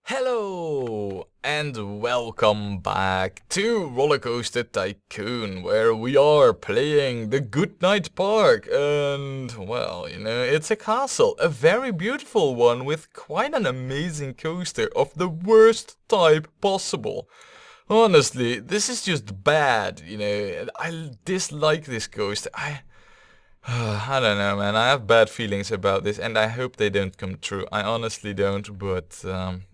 Hello and welcome back to Rollercoaster Tycoon, where we are playing the Goodnight Park. And well, it's a castle, a very beautiful one with quite an amazing coaster of the worst type possible. Honestly, this is just bad, I dislike this coaster. I don't know, man. I have bad feelings about this, and I hope they don't come true. I honestly don't, but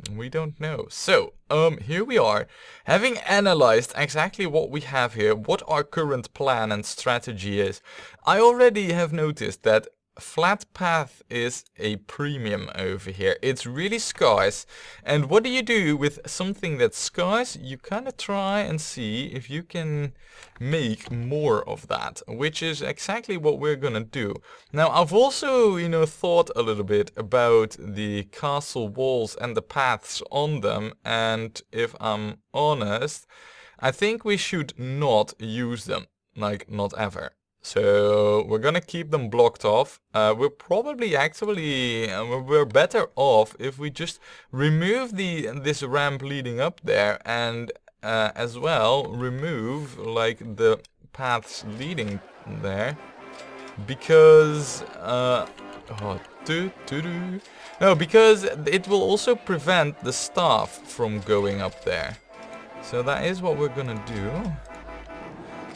we don't know. So, here we are, having analyzed exactly what we have here, what our current plan and strategy is. I already have noticed that flat path is a premium over here. It's really scarce, and what do you do with something that's scarce? You kind of try and see if you can make more of that, which is exactly what we're gonna do. Now, I've also, thought a little bit about the castle walls and the paths on them, and if I'm honest, I think we should not use them, like not ever. So we're gonna keep them blocked off. We're probably actually we're better off if we just remove this ramp leading up there, and as well remove like the paths leading there, because because it will also prevent the staff from going up there. So that is what we're gonna do.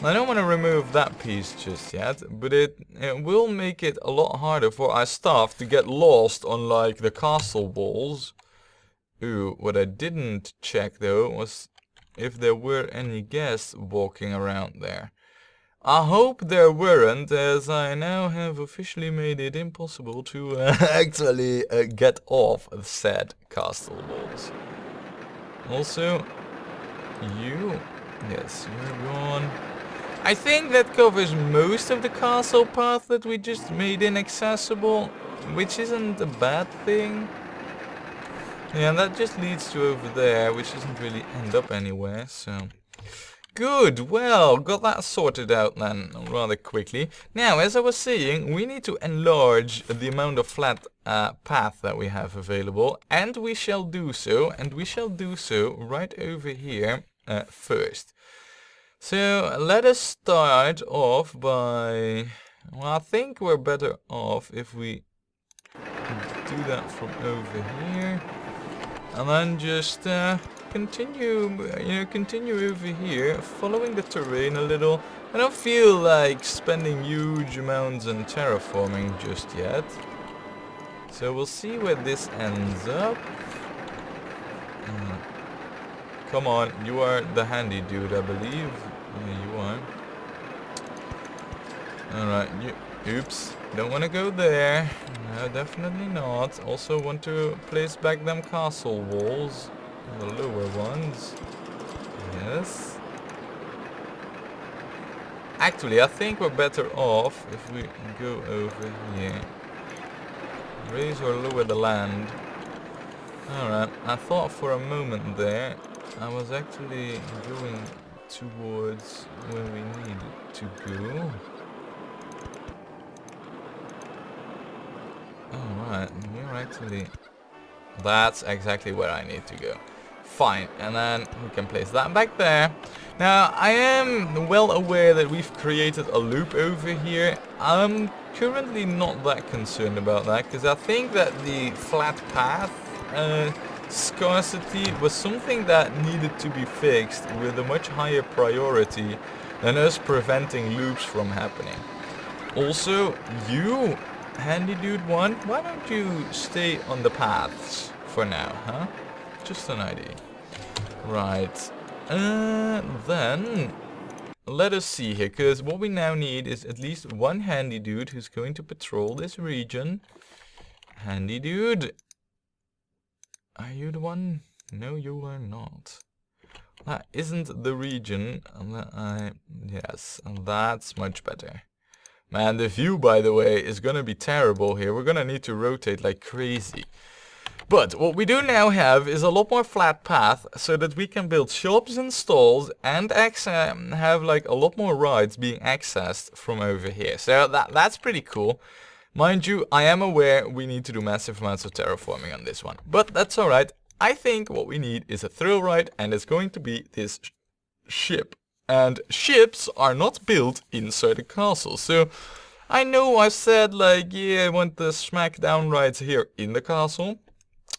I don't want to remove that piece just yet, but it will make it a lot harder for our staff to get lost on like the castle walls. Ooh, what I didn't check though was if there were any guests walking around there. I hope there weren't, as I now have officially made it impossible to actually get off said castle walls. Also, yes, you're gone. I think that covers most of the castle path that we just made inaccessible, which isn't a bad thing. Yeah, that just leads to over there, which doesn't really end up anywhere, so... Good, well, got that sorted out then, rather quickly. Now, as I was saying, we need to enlarge the amount of flat path that we have available, and we shall do so, right over here first. So let us start off by, well, I think we're better off if we do that from over here, and then just continue over here, following the terrain a little. I don't feel like spending huge amounts on terraforming just yet, so we'll see where this ends up. Come on, you are the handy dude, I believe. Yeah, you are. Alright, oops, don't want to go there. No, definitely not. Also want to place back them castle walls. The lower ones. Yes. Actually, I think we're better off if we go over here. Raise or lower the land. Alright, I thought for a moment there I was actually going towards where we need to go. Alright, we're actually... That's exactly where I need to go. Fine, and then we can place that back there. Now, I am well aware that we've created a loop over here. I'm currently not that concerned about that, because I think that the flat path scarcity was something that needed to be fixed with a much higher priority than us preventing loops from happening. Also, you, handy dude one, why don't you stay on the paths for now, huh? Just an idea. Right. Then let us see here, because what we now need is at least one handy dude who's going to patrol this region. Handy dude. Are you the one? No, you are not. That isn't the region that yes, that's much better. Man, the view, by the way, is gonna be terrible here. We're gonna need to rotate like crazy. But what we do now have is a lot more flat path, so that we can build shops and stalls and have like a lot more rides being accessed from over here. So that's pretty cool. Mind you, I am aware we need to do massive amounts of terraforming on this one, but that's alright. I think what we need is a thrill ride, and it's going to be this ship. And ships are not built inside a castle. So I know I said like, yeah, I want the smackdown rides here in the castle.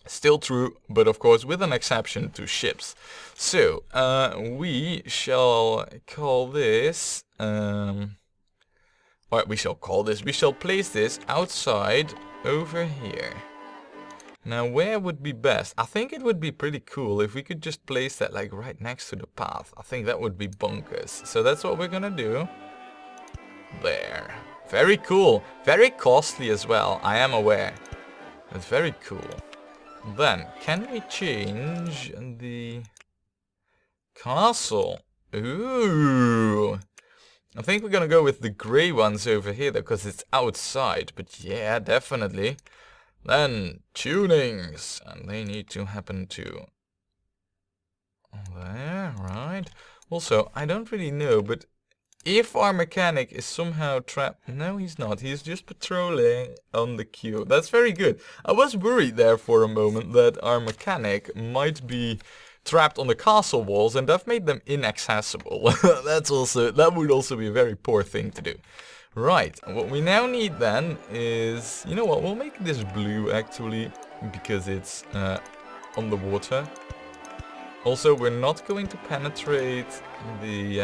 Still true, but of course with an exception to ships. So we shall call this, we shall place this outside over here. Now where would be best? I think it would be pretty cool if we could just place that like right next to the path. I think that would be bonkers. So that's what we're gonna do. There. Very cool. Very costly as well, I am aware. That's very cool. Then, can we change the castle? Ooh. I think we're gonna go with the grey ones over here because it's outside. But yeah, definitely. Then, tunings. And they need to happen to... there, right. Also, I don't really know, but if our mechanic is somehow trapped... no, he's not. He's just patrolling on the queue. That's very good. I was worried there for a moment that our mechanic might be trapped on the castle walls and that made them inaccessible. That would also be a very poor thing to do. Right, what we now need then is... you know what, we'll make this blue actually, because it's on the water. Also, we're not going to penetrate the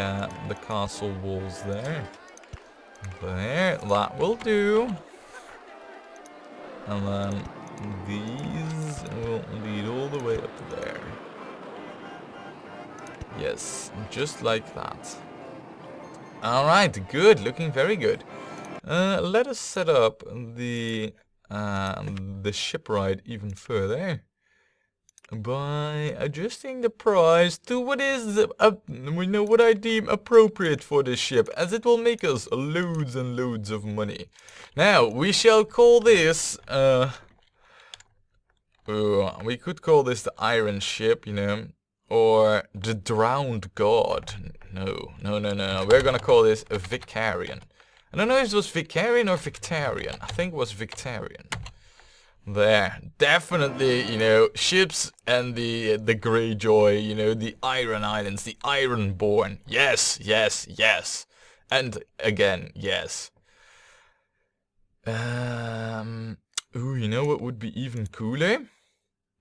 castle walls there. There, that will do. And then these will lead all the way up there. Yes, just like that. Alright, good, looking very good. Let us set up the ship ride even further by adjusting the price to what is what I deem appropriate for this ship, as it will make us loads and loads of money. Now we shall call this we could call this the Iron Ship, you know, or the Drowned God. No. We're gonna call this a Vicarian. I don't know if it was Vicarian or Victorian. I think it was Victorian. There, definitely, you know, ships and the Greyjoy, you know, the Iron Islands, the Ironborn. Yes, yes, yes. And again, yes. Ooh, you know what would be even cooler?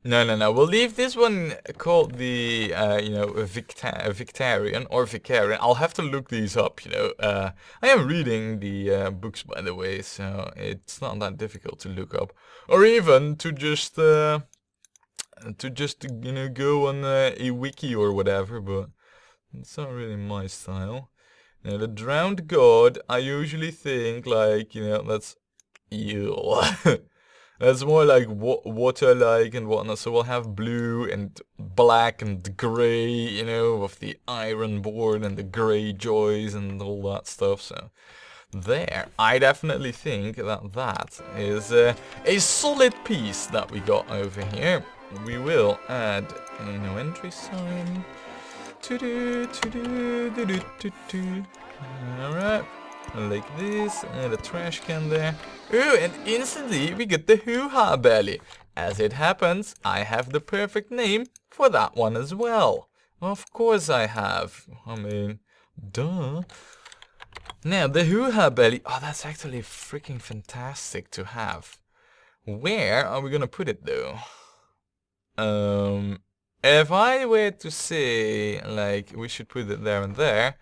No. We'll leave this one called the, you know, Victorian or Vicarian. I'll have to look these up, you know. I am reading the books, by the way, so it's not that difficult to look up. Or even to just you know, go on a wiki or whatever, but it's not really my style. Now, the Drowned God, I usually think, like, you know, that's eel. That's more like water-like and whatnot, so we'll have blue and black and grey, you know, of the Ironborn and the Greyjoys and all that stuff, so... there, I definitely think that that is a solid piece that we got over here. We will add a no entry sign. Alright. Like this, and a trash can there. Ooh, and instantly we get the hoo-ha belly. As it happens, I have the perfect name for that one as well. Of course I have. I mean, duh. Now, the hoo-ha belly, oh, that's actually freaking fantastic to have. Where are we gonna put it though? If I were to say, like, we should put it there and there,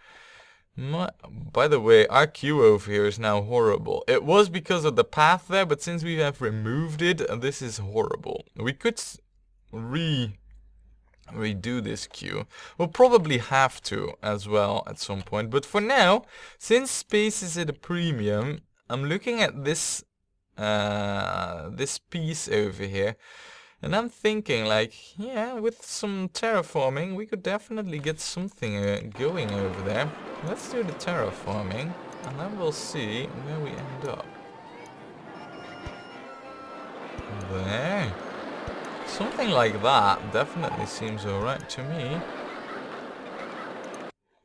by the way, our queue over here is now horrible. It was because of the path there, but since we have removed it, this is horrible. We could redo this queue. We'll probably have to as well at some point. But for now, since space is at a premium, I'm looking at this this piece over here. And I'm thinking, like, yeah, with some terraforming, we could definitely get something going over there. Let's do the terraforming, and then we'll see where we end up. There. Something like that definitely seems alright to me.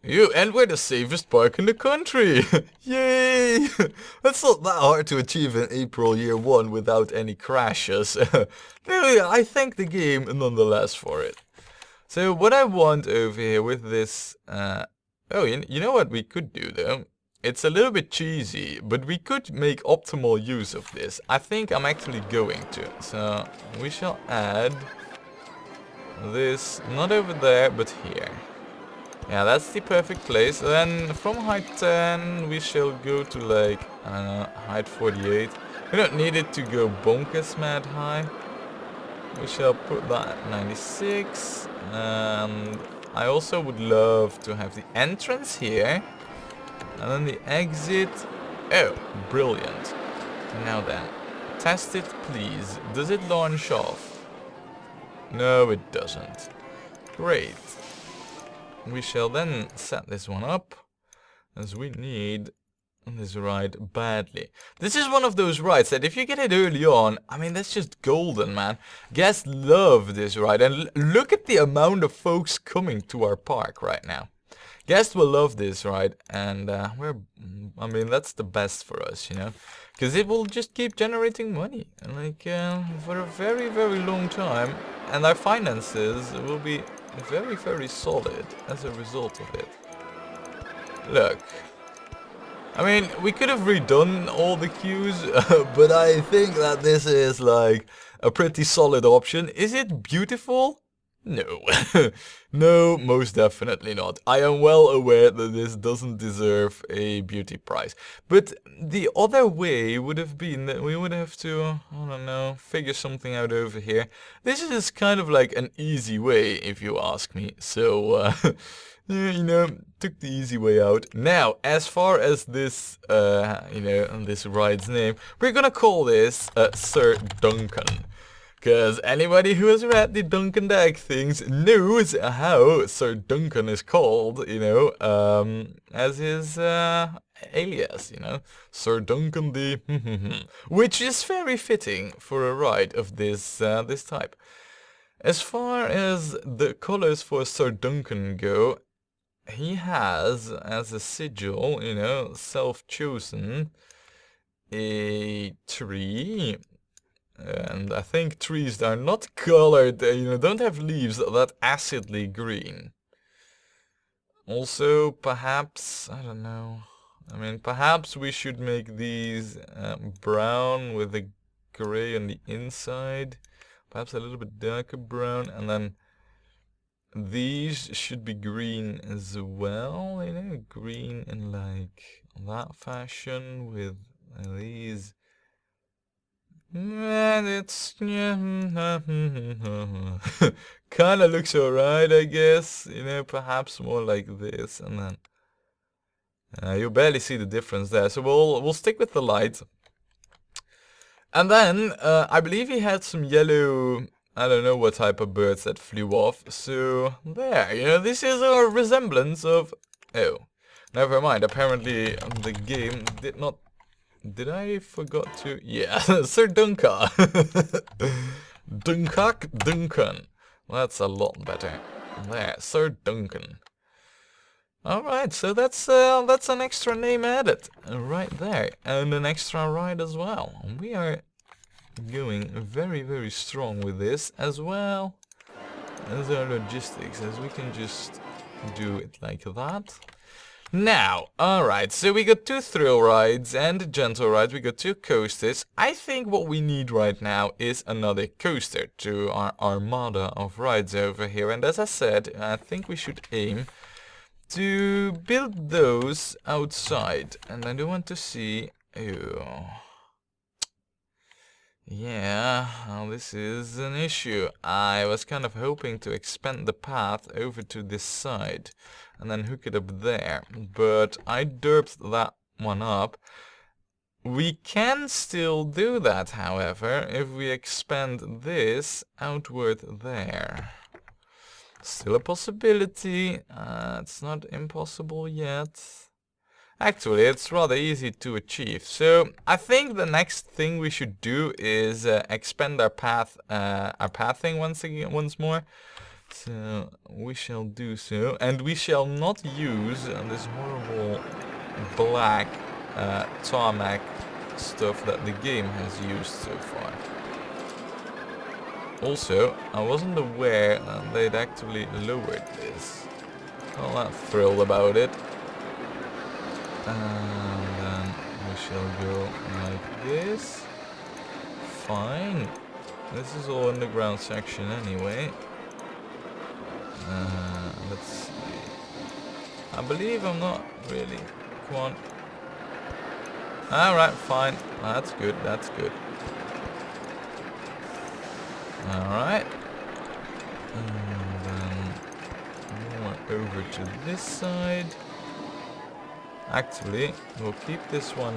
And we're the safest park in the country! Yay! That's not that hard to achieve in April year 1 without any crashes. I thank the game nonetheless for it. So what I want over here with this... you know what we could do though? It's a little bit cheesy, but we could make optimal use of this. I think I'm actually going to. So we shall add this, not over there, but here. Yeah, that's the perfect place. Then from height 10 we shall go to like, I don't know, height 48. We don't need it to go bonkers mad high. We shall put that at 96. And I also would love to have the entrance here. And then the exit. Oh, brilliant. Now then, test it please. Does it launch off? No, it doesn't. Great. We shall then set this one up, as we need this ride badly. This is one of those rides that if you get it early on, I mean, that's just golden, man. Guests love this ride, and look at the amount of folks coming to our park right now. Guests will love this ride, and I mean, that's the best for us, you know, because it will just keep generating money, like, for a very, very long time, and our finances will be very, very solid as a result of it. Look. I mean, we could have redone all the queues, but I think that this is like a pretty solid option. Is it beautiful? No. No, most definitely not. I am well aware that this doesn't deserve a beauty prize. But the other way would have been that we would have to, I don't know, figure something out over here. This is kind of like an easy way, if you ask me. So, you know, took the easy way out. Now, as far as this, you know, this ride's name, we're gonna call this Sir Duncan. Because anybody who has read the Duncan Egg things knows how Sir Duncan is called, you know, as his alias, you know, Sir Duncan the which is very fitting for a ride of this this type. As far as the colors for Sir Duncan go, he has as a sigil, you know, self-chosen, a tree. And I think trees that are not colored, you know, don't have leaves that acidly green. Also, perhaps, I don't know, I mean, perhaps we should make these brown with a gray on the inside. Perhaps a little bit darker brown, and then these should be green as well, you know, green in like that fashion with these. And it's kinda looks alright, I guess. You know, perhaps more like this, and then you barely see the difference there. So we'll stick with the light. And then I believe he had some yellow, I don't know what type of birds that flew off. So there, you know, this is a resemblance of. Oh, never mind. Apparently the game did not. Did I forgot to? Yeah, Sir Duncan. Duncan. Well, that's a lot better. There, Sir Duncan. Alright, so that's an extra name added right there. And an extra ride as well. We are going very, very strong with this, as well as our logistics, as we can just do it like that. Now, alright, so we got 2 thrill rides and gentle rides, we got 2 coasters. I think what we need right now is another coaster to our armada of rides over here. And as I said, I think we should aim to build those outside. And I do want to see... Oh. Yeah, well, this is an issue. I was kind of hoping to expand the path over to this side and then hook it up there, but I derped that one up. We can still do that, however, if we expand this outward there. Still a possibility. It's not impossible yet. Actually, it's rather easy to achieve. So I think the next thing we should do is expand our pathing once more. So we shall do so, and we shall not use this horrible black tarmac stuff that the game has used so far. Also, I wasn't aware that they'd actually lowered this. Well, not thrilled about it. And then we shall go like this. Fine. This is all underground section anyway. Let's see. I believe I'm not really. Come on. Alright, fine. That's good, that's good. Alright. And then more over to this side. Actually, we'll keep this one.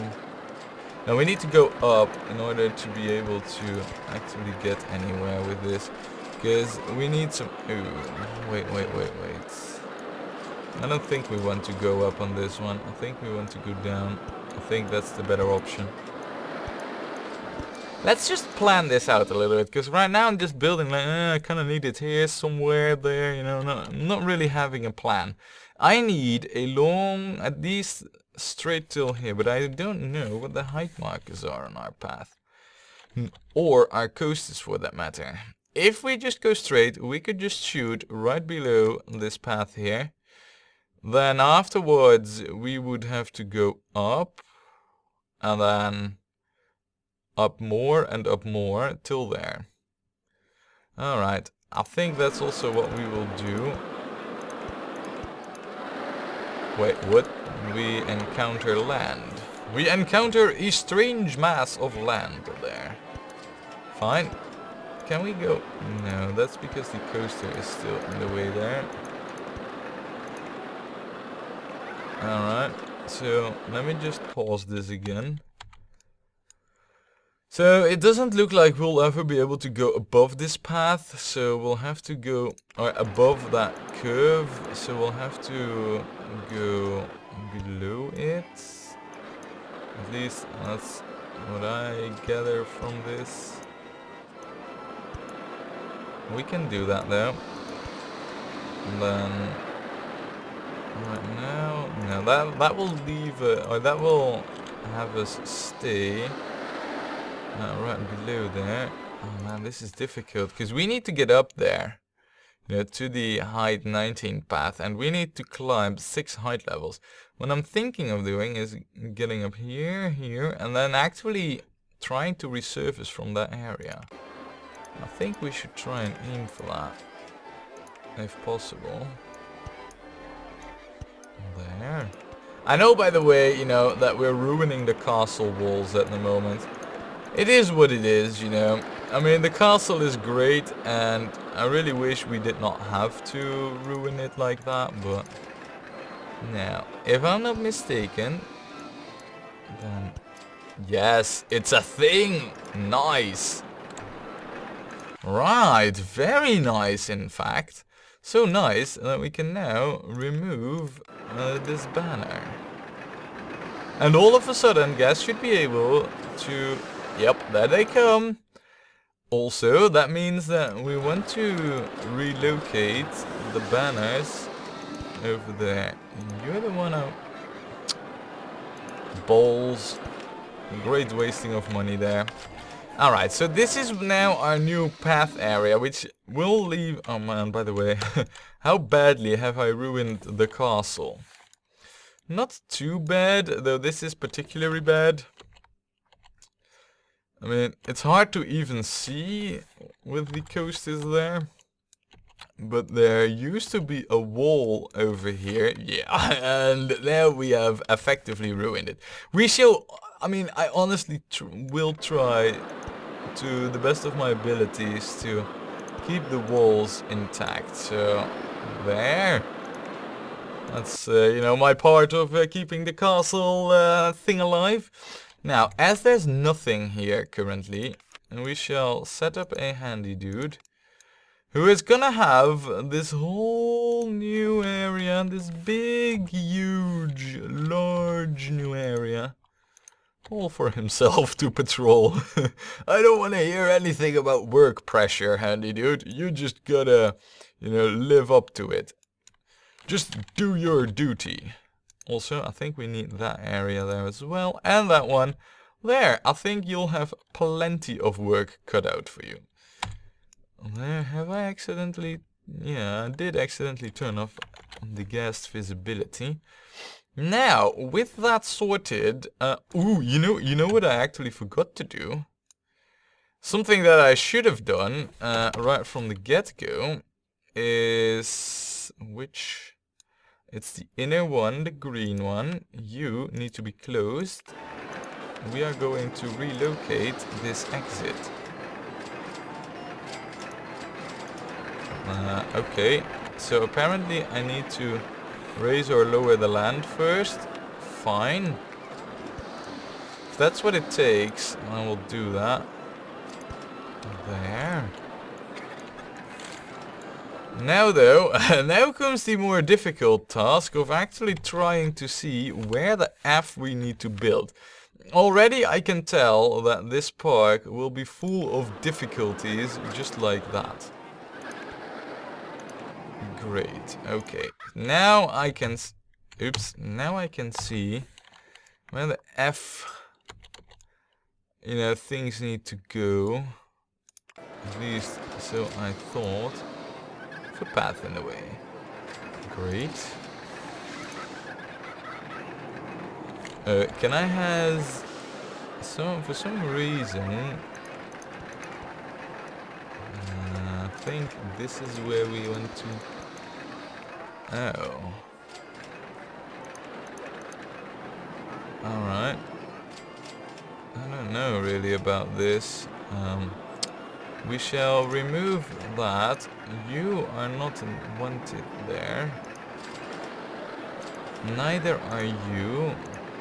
Now we need to go up in order to be able to actually get anywhere with this. Because we need some... Ooh, wait. I don't think we want to go up on this one. I think we want to go down. I think that's the better option. Let's just plan this out a little bit, because right now I'm just building like, I kind of need it here, somewhere there, you know, I'm not really having a plan. I need a long, at least straight till here, but I don't know what the height markers are on our path. Or our coasters for that matter. If we just go straight, we could just shoot right below this path here. Then afterwards we would have to go up, and then up more and up more till there. Alright, I think that's also what we will do. Wait, what? We encounter land. We encounter a strange mass of land there. Fine. Can we go? No, that's because the coaster is still in the way there. Alright, so let me just pause this again. So it doesn't look like we'll ever be able to go above this path, so we'll have to go above that curve, so we'll have to go below it. At least that's what I gather from this. We can do that though. And then right now, no, that will leave, or that will have us stay. Right below there. Oh man, this is difficult because we need to get up there, you know, to the height 19 path, and we need to climb 6 height levels. What I'm thinking of doing is getting up here, and then actually trying to resurface from that area. I think we should try and aim for that, if possible. There. I know, by the way, you know, that we're ruining the castle walls at the moment. It is what it is, you know. I mean, the castle is great, and I really wish we did not have to ruin it like that, but... Now, if I'm not mistaken, then... Yes, it's a thing! Nice! Right, very nice, in fact. So nice that we can now remove this banner. And all of a sudden, guests should be able to... Yep, there they come. Also, that means that we want to relocate the banners over there. You're the one out. Balls. Great wasting of money there. Alright, so this is now our new path area, which will leave... Oh man, by the way, how badly have I ruined the castle? Not too bad, though this is particularly bad. I mean, it's hard to even see with the coasters there. But there used to be a wall over here. Yeah, and now we have effectively ruined it. We shall... I mean, I honestly will try to the best of my abilities to keep the walls intact. So, there. That's, you know, my part of keeping the castle thing alive. Now, as there's nothing here currently, we shall set up a handy dude who is gonna have this whole new area, this big, huge, large new area all for himself to patrol. I don't want to hear anything about work pressure, handy dude. You just gotta, you know, live up to it. Just do your duty. Also, I think we need that area there as well. And that one. There, I think you'll have plenty of work cut out for you. There, have I accidentally... Yeah, I did accidentally turn off the guest visibility. Now, with that sorted, ooh, you know what I actually forgot to do? Something that I should have done, right from the get-go, is... Which... It's the inner one, the green one. You need to be closed. We are going to relocate this exit. Okay, so apparently I need to raise or lower the land first. Fine. If that's what it takes, I will do that. There. Now though, now comes the more difficult task of actually trying to see where the F we need to build. Already I can tell that this park will be full of difficulties just like that. Great, okay. Now I can... Oops, now I can see where the F, you know, things need to go. At least, so I thought. Footpath in the way. Great. Can I have for some reason I think this is where we want to... Oh. Alright. I don't know really about this. We shall remove that. You are not wanted there. Neither are you.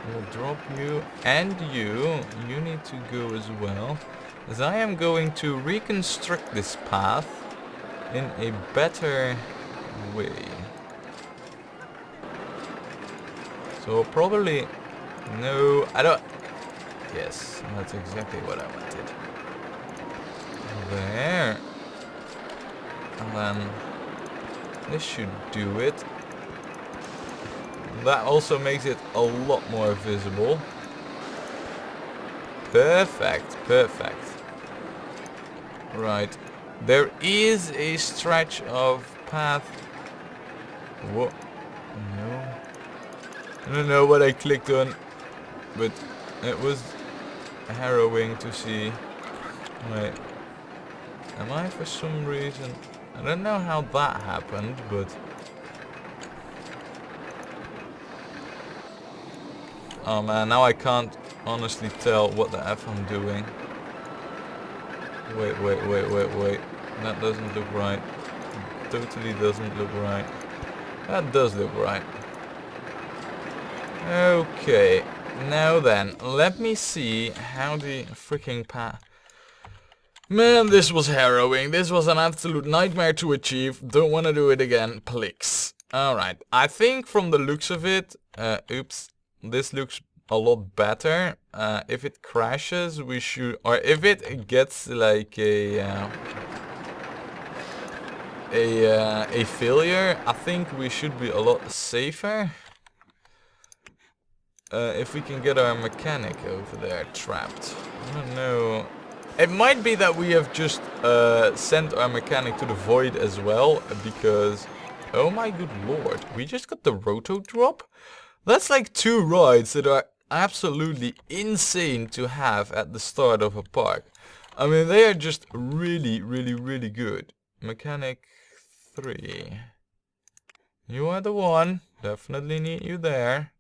We'll drop you. And you. You need to go as well. As I am going to reconstruct this path in a better way. So probably... No, I don't... Yes, that's exactly what I wanted. There. And then this should do it. That also makes it a lot more visible. Perfect, perfect. Right. There is a stretch of path. What? No. I don't know what I clicked on, but it was harrowing to see. Wait. Am I for some reason... I don't know how that happened, but... Oh man, now I can't honestly tell what the F I'm doing. Wait. That doesn't look right. Totally doesn't look right. That does look right. Okay. Now then, let me see how the freaking path... Man, this was harrowing. This was an absolute nightmare to achieve. Don't want to do it again, please. Alright, I think from the looks of it... oops. This looks a lot better. If it crashes, we should... Or if it gets like a failure, I think we should be a lot safer. If we can get our mechanic over there trapped. I don't know... It might be that we have just sent our mechanic to the void as well, because... Oh my good lord, we just got the roto drop? That's like 2 rides that are absolutely insane to have at the start of a park. I mean, they are just really, really, really good. Mechanic 3. You are the one. Definitely need you there.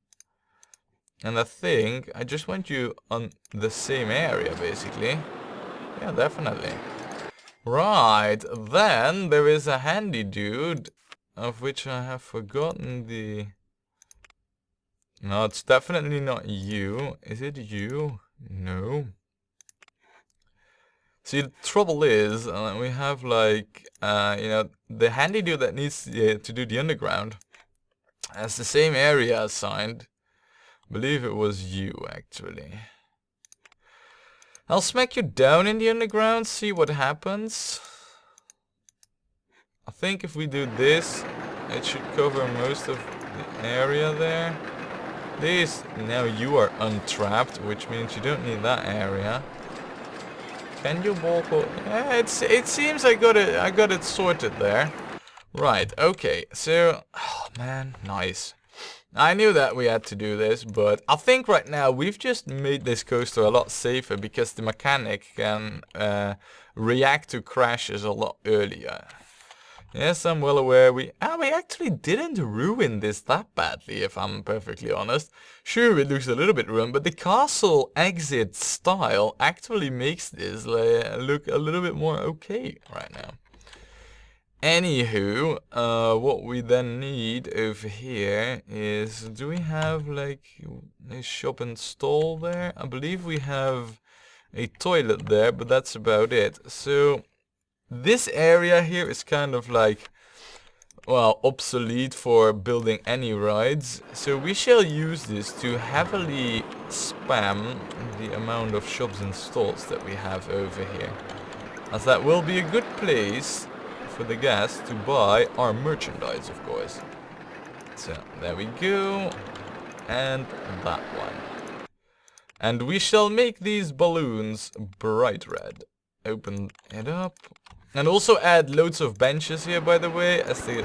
And I think I just want you on the same area, basically. Yeah, definitely. Right, then there is a handy dude, of which I have forgotten the... No, it's definitely not you. Is it you? No. See, the trouble is, we have like, you know, the handy dude that needs to do the underground has the same area assigned. I believe it was you, actually. I'll smack you down in the underground, see what happens. I think if we do this, it should cover most of the area there. This, now you are untrapped, which means you don't need that area. Can you walk? Yeah, it seems I got it sorted there. Right, okay, so, oh man, nice. I knew that we had to do this, but I think right now we've just made this coaster a lot safer because the mechanic can react to crashes a lot earlier. Yes, I'm well aware we actually didn't ruin this that badly, if I'm perfectly honest. Sure, it looks a little bit ruined, but the castle exit style actually makes this look a little bit more okay right now. Anywho, what we then need over here is, do we have like a shop and stall there? I believe we have a toilet there, but that's about it. So this area here is kind of like, well, obsolete for building any rides. So we shall use this to heavily spam the amount of shops and stalls that we have over here, as that will be a good place for the guests to buy our merchandise, of course. So there we go, and that one. And we shall make these balloons bright red. Open it up. And also add loads of benches here, by the way,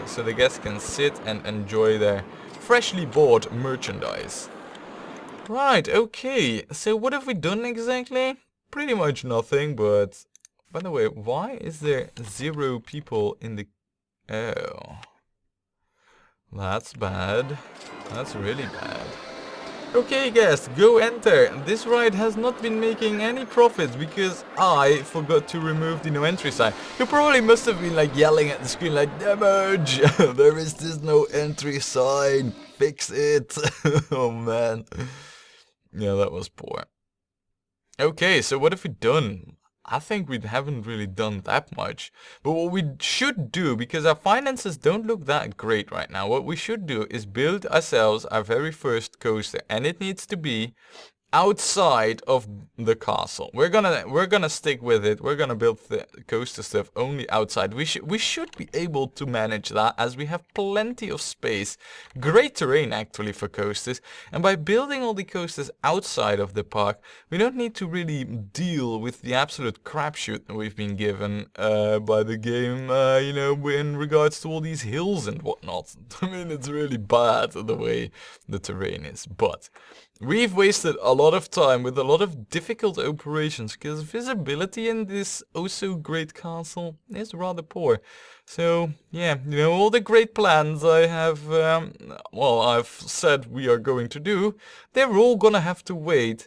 so the guests can sit and enjoy their freshly bought merchandise. Right, okay, so what have we done exactly? Pretty much nothing, but... By the way, why is there 0 people in the... Oh. That's bad. That's really bad. Okay guys, go enter. This ride has not been making any profits because I forgot to remove the no entry sign. You probably must have been like yelling at the screen like, damage! There is this no entry sign. Fix it. Oh man. Yeah, that was poor. Okay, so what have we done? I think we haven't really done that much. But what we should do, because our finances don't look that great right now, what we should do is build ourselves our very first coaster. And it needs to be outside of the castle. We're gonna stick with it. We're gonna build the coaster stuff only outside. We should be able to manage that, as we have plenty of space. Great terrain actually for coasters. And by building all the coasters outside of the park, we don't need to really deal with the absolute crapshoot that we've been given by the game, you know, in regards to all these hills and whatnot. I mean, it's really bad the way the terrain is, but we've wasted a lot of time with a lot of difficult operations because visibility in this oh so great castle is rather poor. So yeah, you know, all the great plans I have, well, I've said we are going to do, they're all gonna have to wait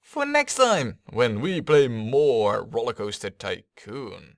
for next time when we play more Rollercoaster Tycoon.